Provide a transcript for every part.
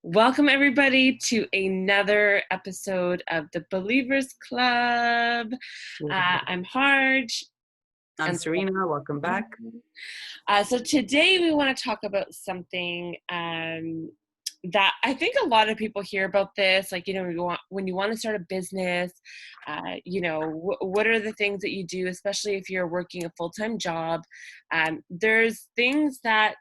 Welcome, everybody, to another episode of the Believers Club. I'm Harj. I'm And Serena. Welcome back. so today we want to talk about something that I think a lot of people hear about this. Like, when you want to start a business, what are the things that you do, especially if you're working a full-time job? There's things that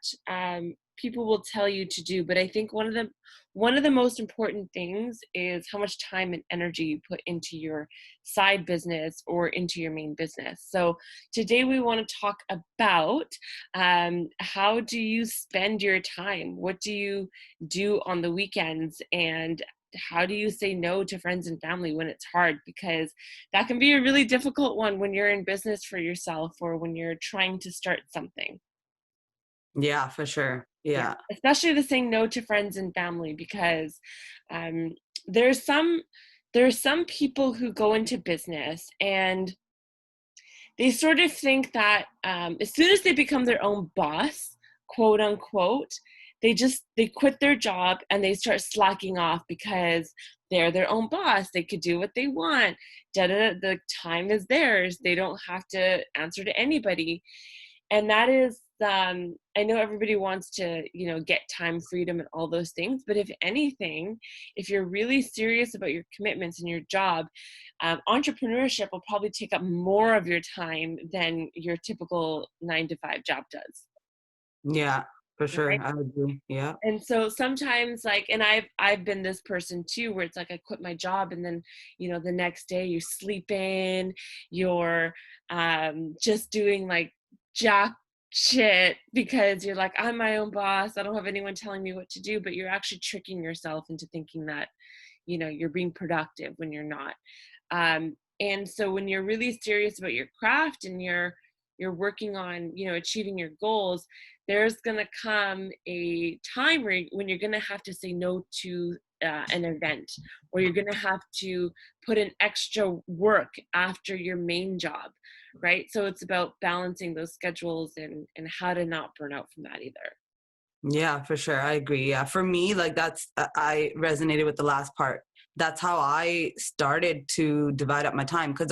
people will tell you to do, but I think one of the most important things is how much time and energy you put into your side business or into your main business. So today we want to talk about how do you spend your time? What do you do on the weekends? And how do you say no to friends and family when it's hard? Because that can be a really difficult one when you're in business for yourself or when you're trying to start something. Yeah, for sure. Yeah. Especially the saying no to friends and family, because um, there's some people who go into business and they sort of think that as soon as they become their own boss, quote unquote, they quit their job and they start slacking off because they're their own boss. They could do what they want. The time is theirs. They don't have to answer to anybody. And that is, I know everybody wants to, get time freedom and all those things. But if anything, if you're really serious about your commitments in your job, entrepreneurship will probably take up more of your time than your typical 9 to 5 job does. Yeah, for sure. Right. I agree. Yeah. And so sometimes, like, and I've been this person too, where it's like I quit my job and then, the next day you're sleeping, you're just doing like jack shit because you're like, I'm my own boss. I don't have anyone telling me what to do, but you're actually tricking yourself into thinking that, you're being productive when you're not. And so when you're really serious about your craft and you're working on, achieving your goals, there's going to come a time when you're going to have to say no to an event, or you're going to have to put in extra work after your main job, right? So it's about balancing those schedules and how to not burn out from that either. Yeah, for sure. I agree. Yeah. For me, like I resonated with the last part. That's how I started to divide up my time, because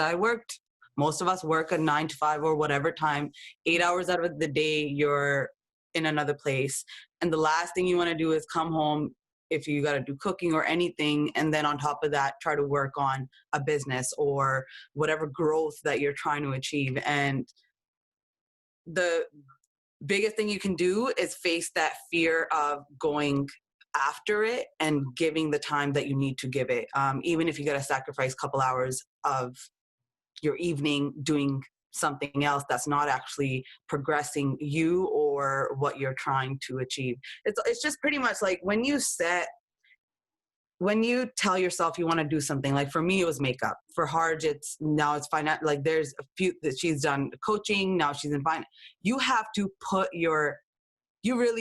most of us work a 9 to 5 or whatever time, 8 hours out of the day, you're in another place. And the last thing you want to do is come home if you got to do cooking or anything. And then on top of that, try to work on a business or whatever growth that you're trying to achieve. And the biggest thing you can do is face that fear of going after it and giving the time that you need to give it. Even if you got to sacrifice a couple hours of your evening doing something else that's not actually progressing you or what you're trying to achieve. It's just pretty much like when you tell yourself you want to do something. Like for me, it was makeup. For Harj, it's finance. Like there's a few that she's done coaching. Now she's in finance. You really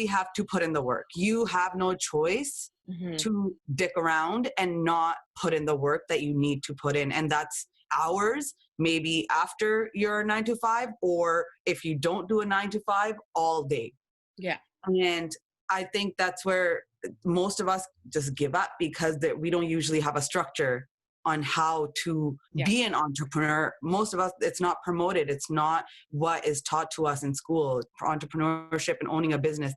have to put in the work. You have no choice to dick around and not put in the work that you need to put in. And that's hours, maybe after your 9 to 5, or if you don't do a 9 to 5, all day. Yeah. And I think that's where most of us just give up, because we don't usually have a structure on how to be an entrepreneur. Most of us, it's not promoted. It's not what is taught to us in school. Entrepreneurship and owning a business.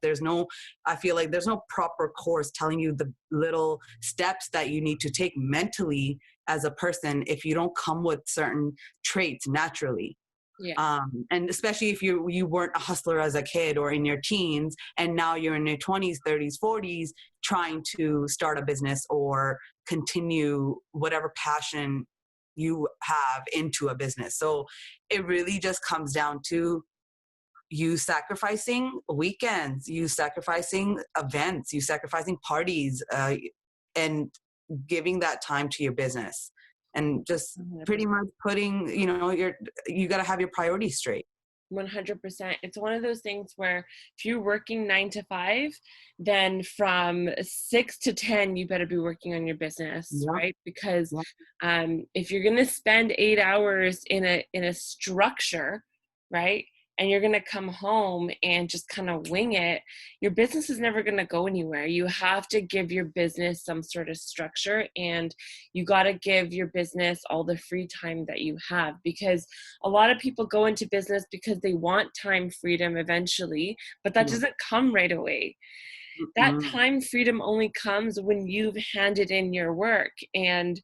I feel like there's no proper course telling you the little steps that you need to take mentally as a person if you don't come with certain traits naturally. Yeah. And especially if you weren't a hustler as a kid or in your teens, and now you're in your 20s, 30s, 40s, trying to start a business or continue whatever passion you have into a business. So it really just comes down to you sacrificing weekends, you sacrificing events, you sacrificing parties, and giving that time to your business. And just 100%. pretty much putting, you got to have your priorities straight. 100%. It's one of those things where if you're working 9 to 5, then from 6 to 10, you better be working on your business, right? Because if you're going to spend 8 hours in a structure, right, and you're going to come home and just kind of wing it, your business is never going to go anywhere. You have to give your business some sort of structure, and you got to give your business all the free time that you have, because a lot of people go into business because they want time freedom eventually, but that Yeah. doesn't come right away. That Mm-mm. time freedom only comes when you've handed in your work. And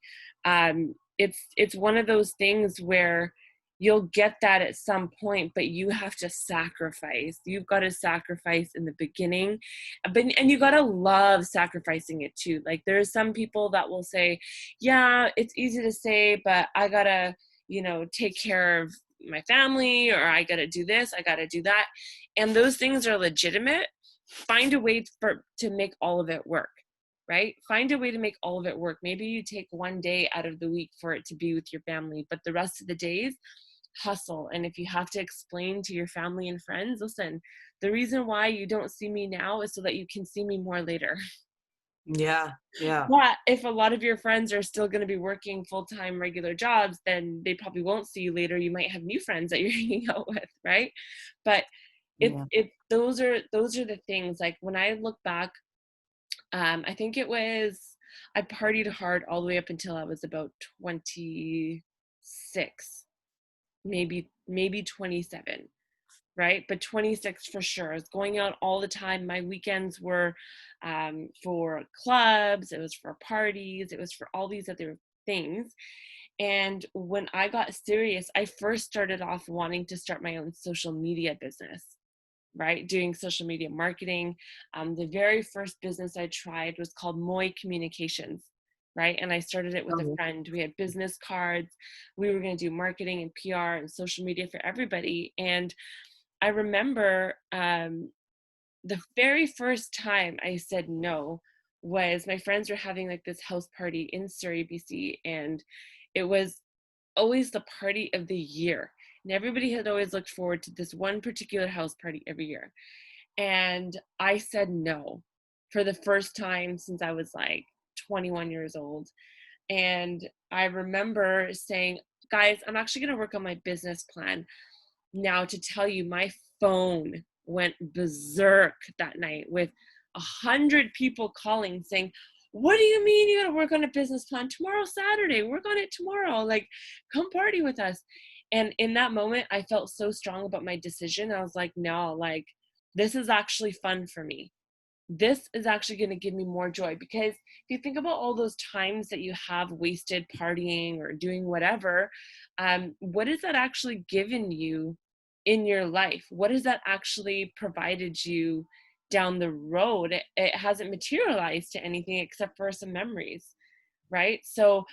it's one of those things where you'll get that at some point, but you have to sacrifice. You've got to sacrifice in the beginning, but and you got to love sacrificing it too. Like there's some people that will say, yeah, it's easy to say, but I gotta, take care of my family, or I gotta do this, I gotta do that. And those things are legitimate. Find a way to make all of it work. Right? Find a way to make all of it work. Maybe you take one day out of the week for it to be with your family, but the rest of the days, hustle. And if you have to explain to your family and friends, listen, the reason why you don't see me now is so that you can see me more later. Yeah. Yeah. But if a lot of your friends are still going to be working full-time regular jobs, then they probably won't see you later. You might have new friends that you're hanging out with, right? But Yeah. those are the things. Like when I look back, I think I partied hard all the way up until I was about 26, maybe 27, right? But 26 for sure. I was going out all the time. My weekends were for clubs, it was for parties, it was for all these other things. And when I got serious, I first started off wanting to start my own social media business, right? Doing social media marketing. The very first business I tried was called Moy Communications, right? And I started it with a Okay. friend. We had business cards. We were going to do marketing and PR and social media for everybody. And I remember the very first time I said no was my friends were having like this house party in Surrey, BC, and it was always the party of the year. And everybody had always looked forward to this one particular house party every year. And I said no for the first time since I was like 21 years old. And I remember saying, guys, I'm actually going to work on my business plan now. To tell you, my phone went berserk that night with 100 people calling saying, what do you mean you gotta work on a business plan? Tomorrow's Saturday, work on it tomorrow, like come party with us. And in that moment I felt so strong about my decision. I was like, no, like this is actually fun for me. This is actually going to give me more joy, because if you think about all those times that you have wasted partying or doing whatever, what has that actually given you in your life? What has that actually provided you down the road? It hasn't materialized to anything except for some memories, right? So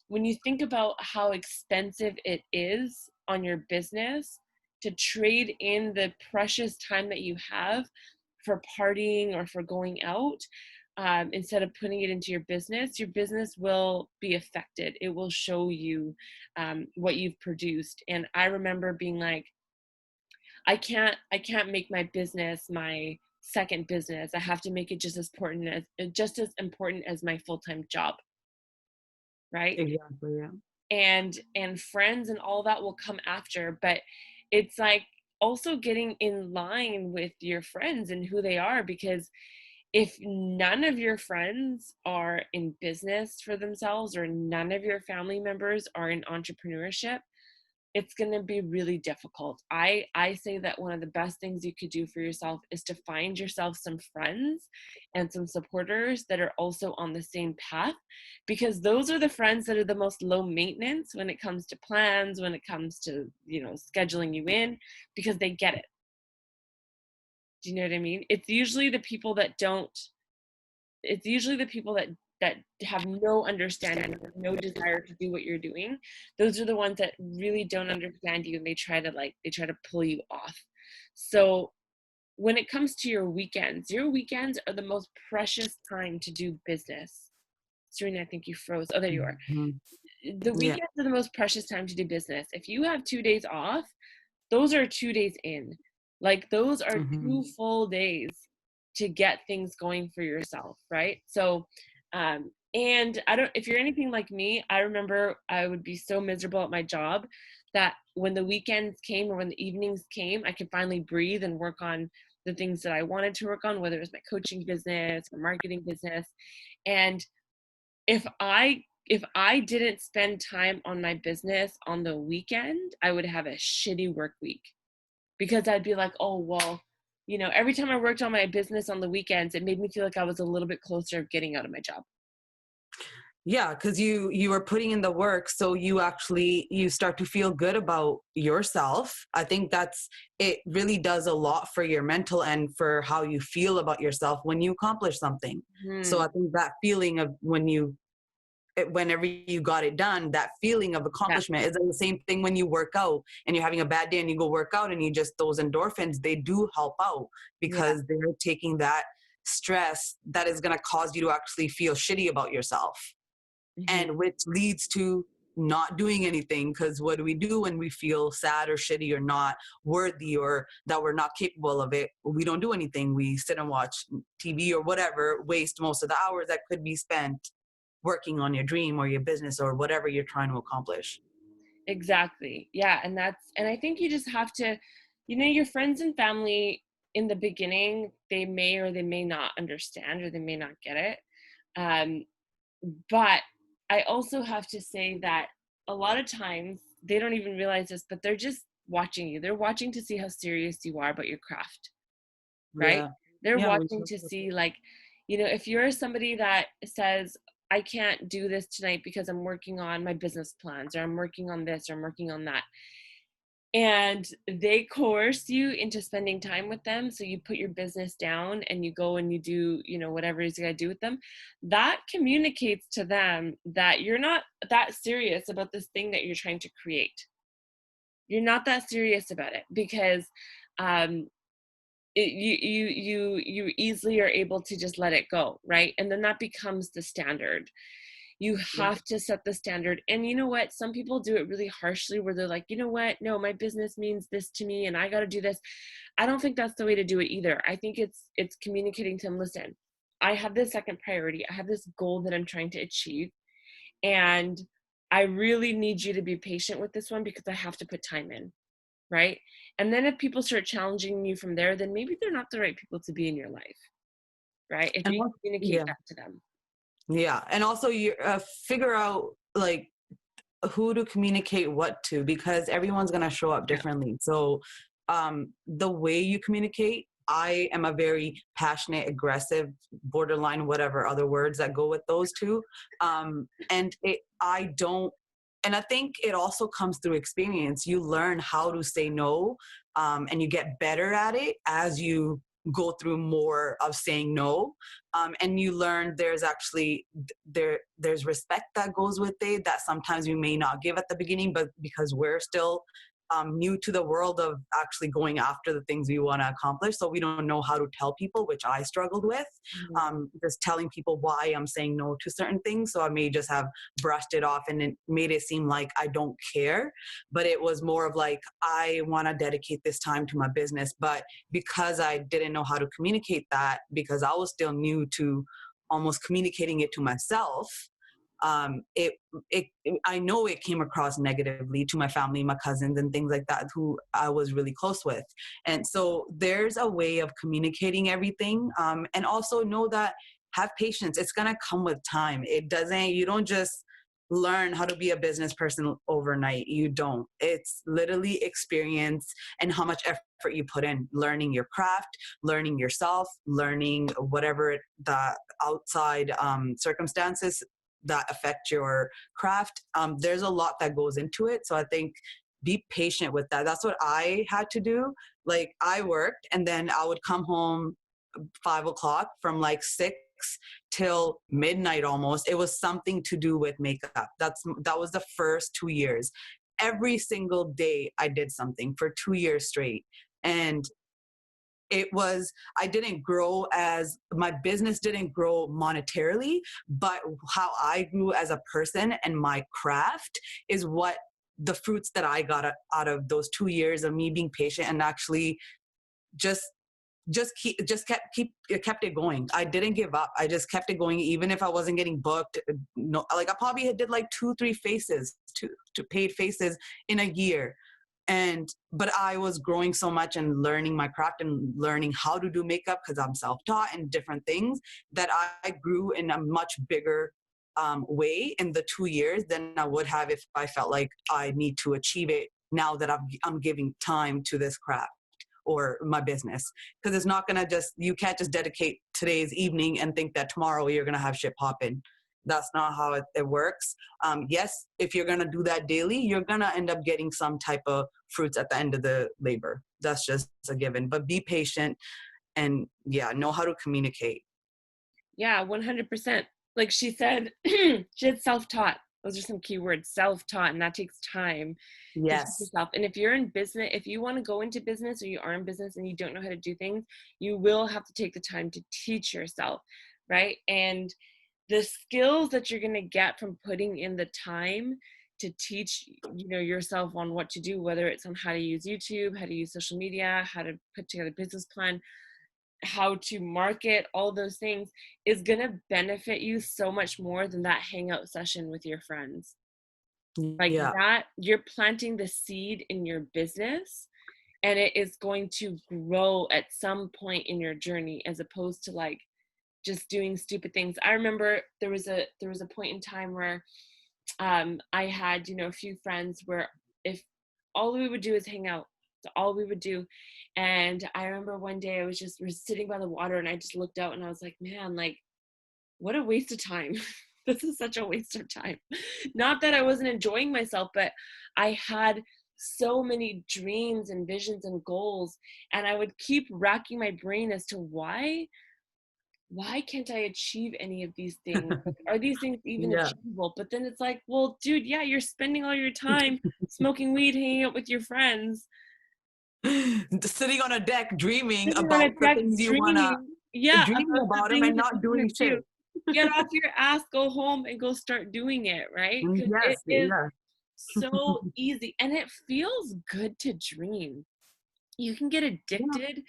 when you think about how expensive it is on your business to trade in the precious time that you have for partying or for going out, instead of putting it into your business will be affected. It will show you what you've produced. And I remember being like, I can't make my business my second business. I have to make it just as important as my full-time job, right? Exactly. Yeah. And friends and all that will come after, but it's like also getting in line with your friends and who they are, because if none of your friends are in business for themselves, or none of your family members are in entrepreneurship, it's going to be really difficult. I say that one of the best things you could do for yourself is to find yourself some friends and some supporters that are also on the same path, because those are the friends that are the most low maintenance when it comes to plans, when it comes to, scheduling you in, because they get it. Do you know what I mean? It's usually the people that have no understanding, no desire to do what you're doing. Those are the ones that really don't understand you, and they try to pull you off. So when it comes to your weekends are the most precious time to do business. Serena, I think you froze. Oh, there you are. Mhm. The Yeah. weekends are the most precious time to do business. If you have 2 days off, those are 2 days in. Like those are Hmm. 2 full days to get things going for yourself, right? So, and I don't, if you're anything like me, I remember I would be so miserable at my job that when the weekends came or when the evenings came, I could finally breathe and work on the things that I wanted to work on, whether it was my coaching business or marketing business. And if I didn't spend time on my business on the weekend, I would have a shitty work week because I'd be like, oh, well, every time I worked on my business on the weekends, it made me feel like I was a little bit closer of getting out of my job. Yeah, because you were putting in the work, so you start to feel good about yourself. I think it really does a lot for your mental and for how you feel about yourself when you accomplish something. So Hmm. I think that feeling of whenever you got it done, that feeling of Yeah, accomplishment is the same thing when you work out and you're having a bad day and you go work out and you just, those endorphins, they do help out yeah. because they're taking that stress that is going to cause you to actually feel shitty about yourself, Mhm. and which leads to not doing anything. Because what do we do when we feel sad or shitty or not worthy or that we're not capable of it? We don't do anything. We sit and watch TV or whatever, waste most of the hours that could be spent working on your dream or your business or whatever you're trying to accomplish. Exactly. Yeah, and I think you just have to, your friends and family in the beginning, they may or they may not understand or they may not get it. Um, but I also have to say that a lot of times they don't even realize this, but they're just watching you. They're watching to see how serious you are about your craft, right? Yeah. They're Yeah. watching to see, like, if you're somebody that says, I can't do this tonight because I'm working on my business plans, or I'm working on this, or I'm working on that, and they coerce you into spending time with them, so you put your business down and you go and you do, whatever it is you gotta do with them, that communicates to them that you're not that serious about this thing that you're trying to create. You're not that serious about it because um, you easily are able to just let it go, right? And then that becomes the standard. You Yeah. have to set the standard. And you know what, some people do it really harshly where they're like, you know what, no, my business means this to me and I got to do this. I don't think that's the way to do it either. I think it's communicating to them, listen, I have this second priority, I have this goal that I'm trying to achieve, and I really need you to be patient with this one because I have to put time in, right? And then if people start challenging you from there, then maybe they're not the right people to be in your life, right? If And you communicate yeah. that to them. Yeah. And also you figure out like who to communicate what to, because everyone's going to show up Yeah. differently. So the way you communicate, I am a very passionate, aggressive, borderline, whatever other words that go with those two. And I don't, and I think it also comes through experience. You learn how to say no, and you get better at it as you go through more of saying no. And you learn there's actually there's respect that goes with it that sometimes you may not give at the beginning, but because we're still new to the world of actually going after the things we want to accomplish, so we don't know how to tell people, which I struggled with, Mhm. just telling people why I'm saying no to certain things. So I may just have brushed it off and it made it seem like I don't care, but it was more of like, I want to dedicate this time to my business. But because I didn't know how to communicate that, because I was still new to almost communicating it to myself, um, it, I know it came across negatively to my family, my cousins, and things like that, who I was really close with. And so there's a way of communicating everything, and also know that have patience. It's gonna come with time. It doesn't. You don't just learn how to be a business person overnight. You don't. It's literally experience and how much effort you put in learning your craft, learning yourself, learning whatever the outside circumstances that affect your craft. There's a lot that goes into it. So I think be patient with that. That's what I had to do. Like I worked and then I would come home 5 o'clock from like 6 till midnight almost. It was something to do with makeup. That was the first 2 years. Every single day I did something for 2 years straight. And it was, I didn't grow, as my business didn't grow monetarily, but how I grew as a person and my craft is what the fruits that I got out of those 2 years of me being patient and actually just kept it going. I didn't give up. I just kept it going, even if I wasn't getting booked. No, like I probably did like 2-3 faces, to paid faces in a year. But I was growing so much and learning my craft and learning how to do makeup, because I'm self-taught and different things, that I grew in a much bigger way in the 2 years than I would have if I felt like I need to achieve it now that I'm giving time to this craft or my business. Because it's not gonna you can't just dedicate today's evening and think that tomorrow you're gonna have shit popping. That's not how it works. Yes, if you're gonna do that daily, you're gonna end up getting some type of fruits at the end of the labor. That's just a given. But be patient and know how to communicate. Yeah, 100%. Like she said, she had self-taught. Those are some key words, self-taught, and that takes time to teach Yes. yourself. And if you're in business, if you want to go into business or you are in business and you don't know how to do things, you will have to take the time to teach yourself, right? And the skills that you're going to get from putting in the time to teach, yourself on what to do, whether it's on how to use YouTube, how to use social media, how to put together a business plan, how to market, all those things, is going to benefit you so much more than that hangout session with your friends. Like Yeah. that, you're planting the seed in your business, and it is going to grow at some point in your journey, as opposed to like just doing stupid things. I remember there was a point in time where I had, a few friends where if all we would do is hang out, that's all we would do. And I remember one day I was sitting by the water, and I just looked out and I was like, man, like, what a waste of time. This is such a waste of time. Not that I wasn't enjoying myself, but I had so many dreams and visions and goals, and I would keep racking my brain as to why can't I achieve any of these things? Like, are these things even Yeah. achievable? But then it's like, well, dude, yeah, you're spending all your time smoking weed, hanging out with your friends, Sitting on a deck dreaming sitting on a about the deck things you wanna dreaming, yeah, dreaming about the about them things and that you not want doing to do. shit. Get off your ass, go home, and go start doing it, right? Because it Yes, is yeah. so easy, and it feels good to dream. You can get Yeah. addicted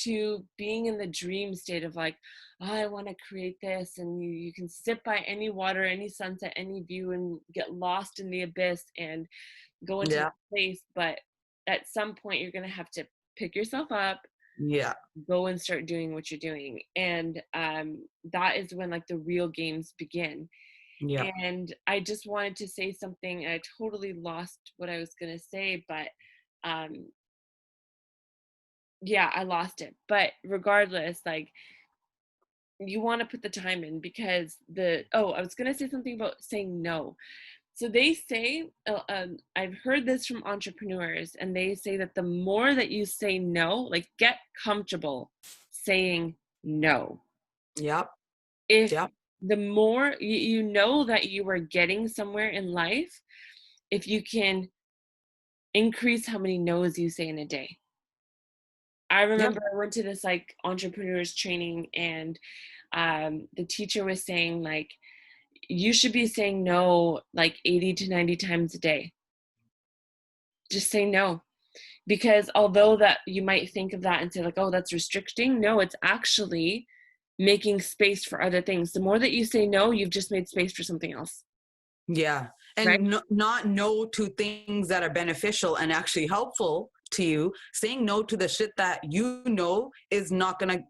to being in the dream state of like, oh, I want to create this, and you can sit by any water, any sunset, any view, and get lost in the abyss and go into Yeah. that place. But at some point you're going to have to pick yourself up, Yeah. go and start doing what you're doing, and that is when like the real games begin. Yeah. And I just wanted to say something. I totally lost what I was going to say, but um yeah, I lost it. But regardless, like, you want to put the time in, because I was going to say something about saying no. So they say, I've heard this from entrepreneurs, and they say that the more that you say no, like, get comfortable saying no. Yep. If Yep. the more you know that you are getting somewhere in life, if you can increase how many no's you say in a day. I Yep. remember I went to this like entrepreneurs training, and the teacher was saying like, you should be saying no like 80 to 90 times a day. Just say no. Because although that you might think of that and say like, oh, that's restricting, no, it's actually making space for other things. The more that you say no, you've just made space for something else, Yeah. right? And not no to things that are beneficial and actually helpful to you. Saying no to the shit that you know is not going to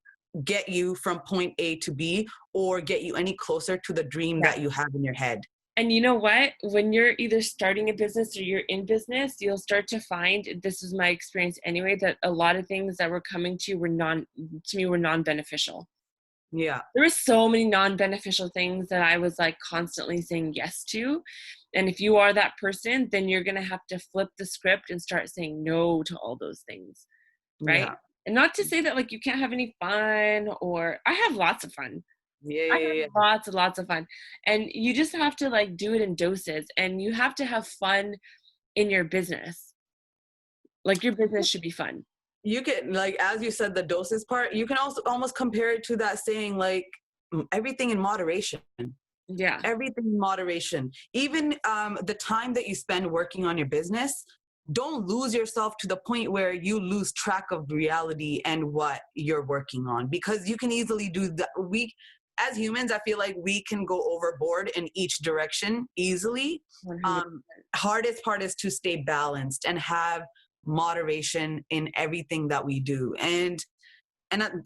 get you from point A to B or get you any closer to the dream Yeah. that you have in your head. And you know what? When you're either starting a business or you're in business, you'll start to find, this is my experience anyway, that a lot of things that were coming to you were non-beneficial. Yeah. There were so many non-beneficial things that I was like constantly saying yes to. And if you are that person, then you're going to have to flip the script and start saying no to all those things, right? Yeah. And not to say that like you can't have any fun, or I have lots of fun. Yeah. I Yeah. have lots and lots of fun. And you just have to like do it in doses, and you have to have fun in your business. Like, your business should be fun. You can, like, as you said, the doses part, you can also almost compare it to that saying, like, everything in moderation. Yeah. Everything in moderation. Even the time that you spend working on your business, don't lose yourself to the point where you lose track of reality and what you're working on, because you can easily do that. We, as humans, I feel like we can go overboard in each direction easily. 100%. Hardest part is to stay balanced and have moderation in everything that we do. And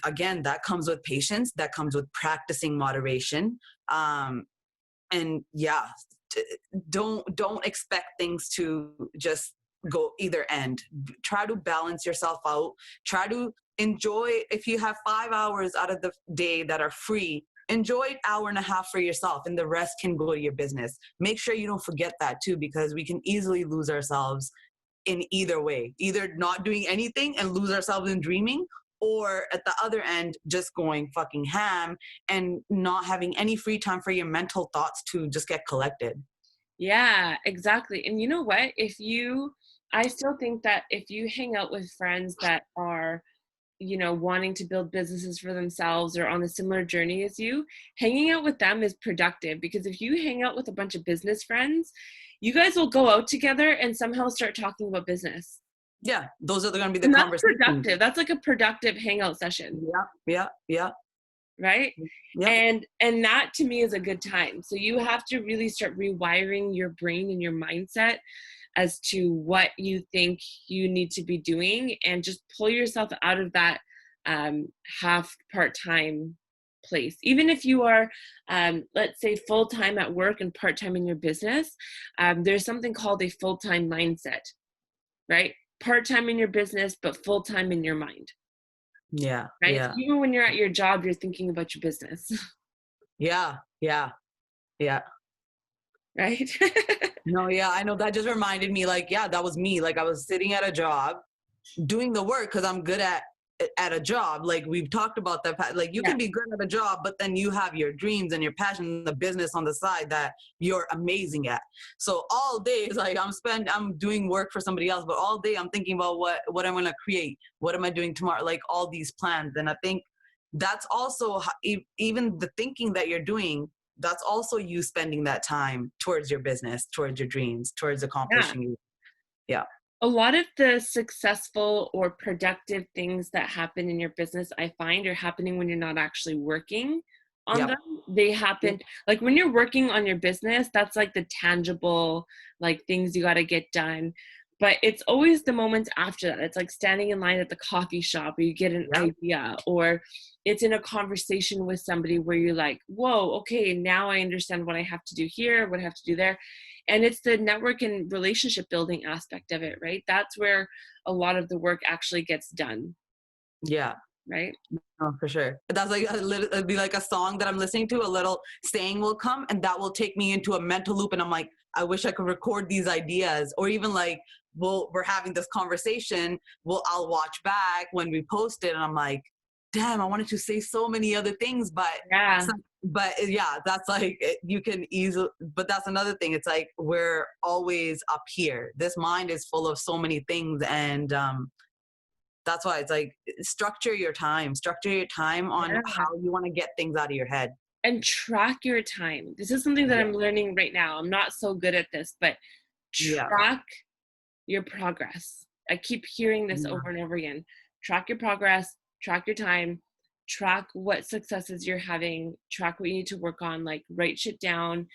again, that comes with patience, that comes with practicing moderation. And yeah, don't expect things to just go either end. Try to balance yourself out. Try to enjoy, if you have 5 hours out of the day that are free, enjoy an hour and a half for yourself, and the rest can go to your business. Make sure you don't forget that too, because we can easily lose ourselves in either way, either not doing anything and lose ourselves in dreaming, or at the other end, just going fucking ham and not having any free time for your mental thoughts to just get collected. Yeah, exactly. And you know what? I still think that if you hang out with friends that are, wanting to build businesses for themselves or on a similar journey as you, hanging out with them is productive, because if you hang out with a bunch of business friends, you guys will go out together and somehow start talking about business. Yeah, those are going to be the And that's conversations. productive. That's like a productive hangout session, Yeah, yeah, yeah, right? yep, And that to me is a good time. So you have to really start rewiring your brain and your mindset as to what you think you need to be doing, and just pull yourself out of that half part-time place. Even if you are, let's say, full-time at work and part-time in your business, there's something called a full-time mindset, right? Part-time in your business, but full-time in your mind, yeah, right? So yeah, even when you're at your job, you're thinking about your business, yeah, yeah, yeah. right? No, yeah, I know. That just reminded me, like, yeah, that was me. Like, I was sitting at a job doing the work because I'm good at a job. Like, we've talked about that. Like, you Yeah, can be good at a job, but then you have your dreams and your passion, the business on the side that you're amazing at. So all day is like I'm doing work for somebody else, but all day I'm thinking about what I'm gonna create. What am I doing tomorrow? Like, all these plans. And I think that's also even the thinking that you're doing. That's also you spending that time towards your business, towards your dreams, towards yeah. accomplishing you. Yeah. A lot of the successful or productive things that happen in your business, I find, are happening when you're not actually working on Yep. them. They happen like when you're working on your business, that's like the tangible, like, things you got to get done. But it's always the moments after that. It's like standing in line at the coffee shop where you get an Yep. idea, or it's in a conversation with somebody where you're like, whoa, okay, now I understand what I have to do here, what I have to do there. And it's the network and relationship building aspect of it, right? That's where a lot of the work actually gets done, Yeah. right? Oh, for sure. That's like it'd be like a song that I'm listening to, a little saying will come and that will take me into a mental loop. And I'm like, I wish I could record these ideas. Or even like, we're having this conversation. I'll watch back when we post it and I'm like, damn, I wanted to say so many other things, Yeah. but yeah, that's like, you can easily, but that's another thing. It's like, we're always up here. This mind is full of so many things. And, that's why it's like, structure your time on Yeah. how you want to get things out of your head. And track your time. This is something that Yeah. I'm learning right now. I'm not so good at this, but Yeah. track your progress. I keep hearing this Yeah. over and over again. Track your progress, track your time, track what successes you're having, track what you need to work on, like, write shit down,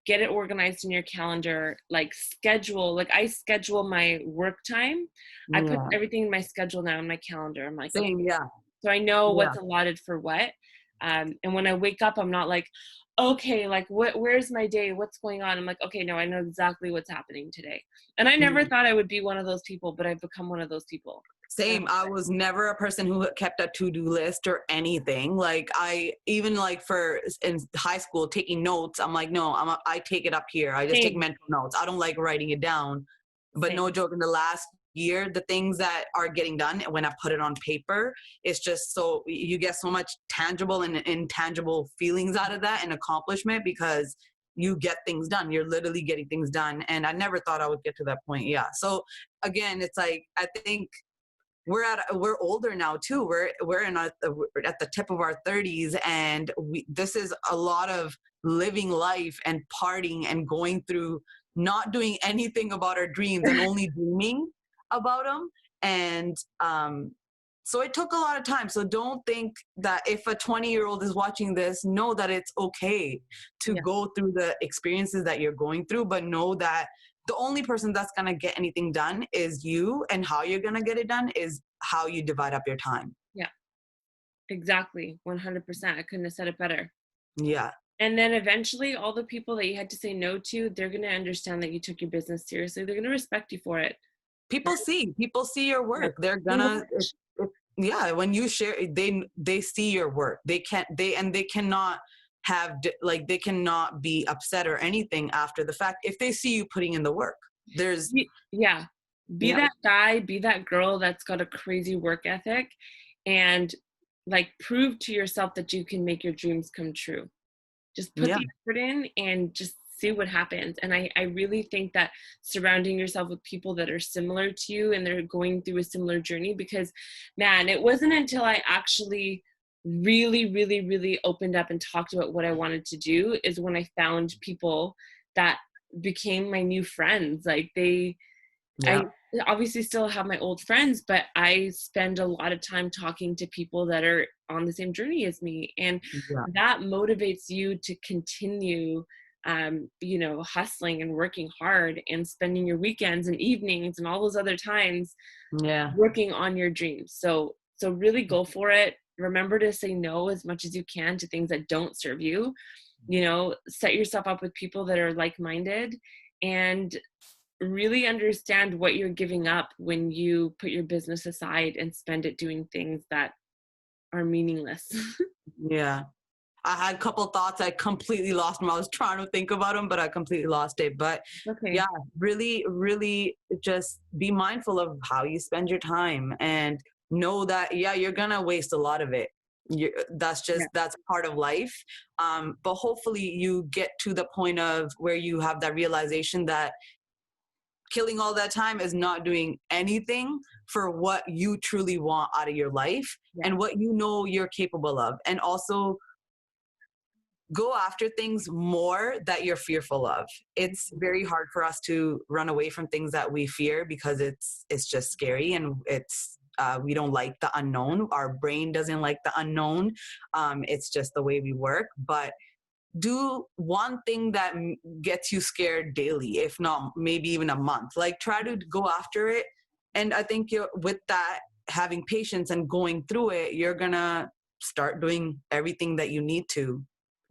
get it organized in your calendar, like, schedule. Like, I schedule my work time. I put Yeah. everything in my schedule now in my calendar. I'm like, okay, Same. Yeah. so I know Yeah. what's allotted for what. And when I wake up, I'm not like, okay, like, where's my day? What's going on? I'm like, okay, no, I know exactly what's happening today. And I never Yeah. thought I would be one of those people, but I've become one of those people. And Same. I was never a person who kept a to-do list or anything. Like, I even like for in high school taking notes, I'm like, no, I take it up here. I just take same, mental notes. I don't like writing it down. But no same. joke, in the last year, the things that are getting done when I put it on paper, it's just so you get so much tangible and intangible feelings out of that and accomplishment, because you get things done. You're literally getting things done. And I never thought I would get to that point. Yeah. So again, it's like, I think we're older now too. We're we're at the tip of our 30s, and this is a lot of living life and partying and going through not doing anything about our dreams and only dreaming about them. And so it took a lot of time. So don't think that if a 20-year-old is watching this, know that it's okay to Yeah. go through the experiences that you're going through, but know that the only person that's going to get anything done is you, and how you're going to get it done is how you divide up your time. Yeah. Exactly. 100%. I couldn't have said it better. Yeah. And then eventually all the people that you had to say no to, they're going to understand that you took your business seriously. They're going to respect you for it. People see your Right? work. They're They gonna watch. yeah, when you share, they see your work. They cannot like, they cannot be upset or anything after the fact if they see you putting in the work. There's Yeah. Be yeah. that guy, be that girl that's got a crazy work ethic, and like prove to yourself that you can make your dreams come true. Just put Yeah. the effort in and just see what happens. And I really think that surrounding yourself with people that are similar to you and they're going through a similar journey, because man, it wasn't until I actually really, really, really opened up and talked about what I wanted to do is when I found people that became my new friends. Like I Yeah. obviously still have my old friends, but I spend a lot of time talking to people that are on the same journey as me. And Yeah. that motivates you to continue, hustling and working hard and spending your weekends and evenings and all those other times Yeah. working on your dreams. So really go for it. Remember to say no as much as you can to things that don't serve you. Set yourself up with people that are like-minded, and really understand what you're giving up when you put your business aside and spend it doing things that are meaningless. Yeah. I had a couple thoughts. I completely lost them. I was trying to think about them, but I completely lost it. But yeah, Okay. really, really just be mindful of how you spend your time, and know that, yeah, you're going to waste a lot of it. Yeah. That's part of life. But hopefully you get to the point of where you have that realization that killing all that time is not doing anything for what you truly want out of your life Yeah. and what you know you're capable of. And also go after things more that you're fearful of. It's very hard for us to run away from things that we fear because it's just scary, and it's we don't like the unknown. Our brain doesn't like the unknown. It's just the way we work. But do one thing that gets you scared daily, if not maybe even a month. Like, try to go after it. And I think with that, having patience and going through it, you're gonna start doing everything that you need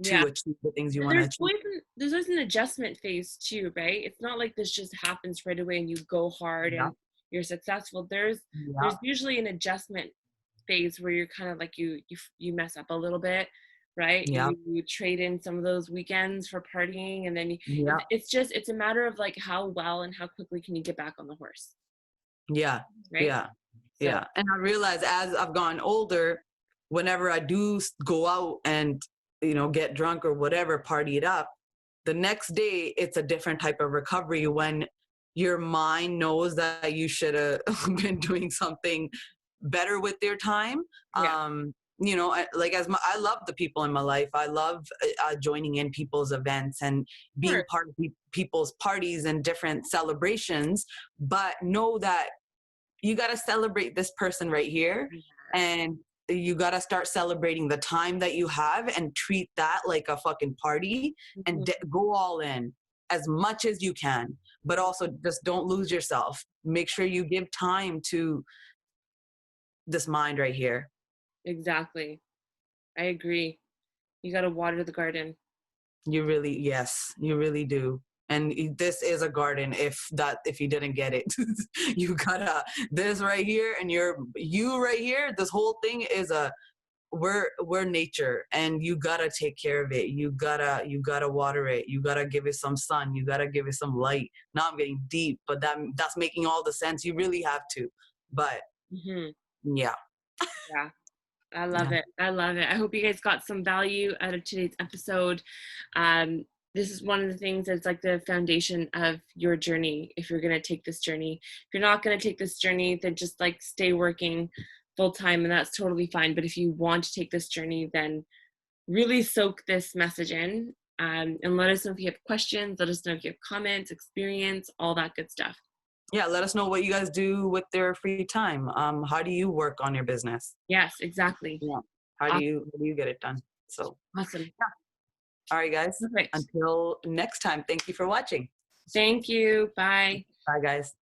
Yeah. to achieve the things you want to There's achieve. always there's an adjustment phase too, right? It's not like this just happens right away and you go hard Yeah. and you're successful. There's Yeah. usually an adjustment phase where you're kind of like you mess up a little bit, right? Yeah. You trade in some of those weekends for partying, and then Yeah. it's a matter of like how well and how quickly can you get back on the horse, Yeah. right? Yeah. So Yeah. And I realize as I've gotten older, whenever I do go out and, get drunk or whatever, party it up, the next day it's a different type of recovery when your mind knows that you should have been doing something better with your time. yeah, Like, I love the people in my life. I love joining in people's events and of being course. part of people's parties and different celebrations. But know that you got to celebrate this person right here, Yes. and you got to start celebrating the time that you have and treat that like a fucking party, and Mhm. go all in as much as you can. But also, just don't lose yourself. Make sure you give time to this mind right here. Exactly. I agree. You got to water the garden. Yes, you really do. And this is a garden. If you didn't get it, you gotta, this right here, and you right here, this whole thing is we're nature, and you gotta take care of it. You gotta water it. You gotta give it some sun. You gotta give it some light. Now I'm getting deep, but that's making all the sense. You really have to. But Hmm. yeah. Yeah. I love Yeah. it. I love it. I hope you guys got some value out of today's episode. This is one of the things that's like the foundation of your journey. If you're going to take this journey, if you're not going to take this journey, then just like stay working full time, and that's totally fine. But if you want to take this journey, then really soak this message in And let us know if you have questions. Let us know if you have comments, experience, all that good stuff. Yeah, let us know what you guys do with their free time. How do you work on your business? Yes, exactly. Yeah. How do you get it done? So, Awesome. yeah. All right, guys. Perfect. Until next time, thank you for watching. Thank you. Bye. Bye, guys.